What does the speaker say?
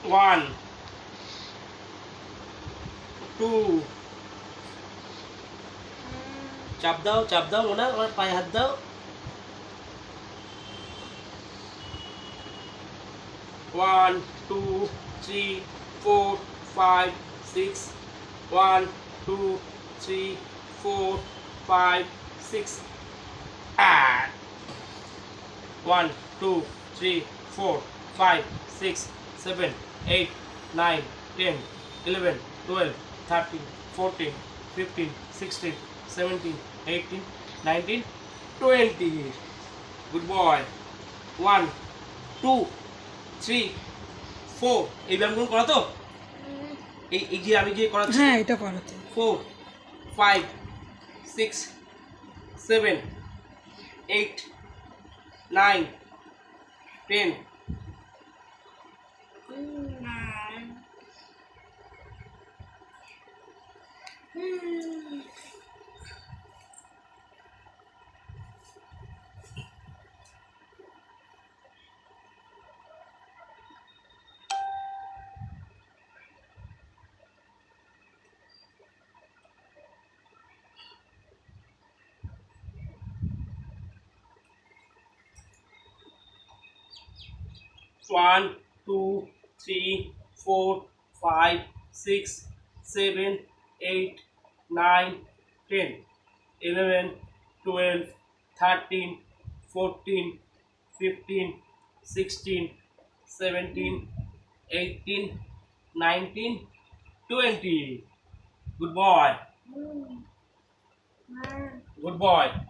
1 2 চাপ দাও মোনা আমার পায়ে হাত দাও 1 2 3 4 5 6 1 2 3 4 5 6 ah 1 2 3 4 5 6 7 8 9 10 11 12 13 14 15 16 17 18 19 20 good boy 1 2 3 4 এই ব্যায়ামগুলো করা তো এই যে আমি যে করাচ্ছি হ্যাঁ এটা করাতে 4 5 6 7 8 9 10 1 2 3 4 5 6 7 8 9 10 11 12 13 14 15 16 17 18 19 20 good boy good boy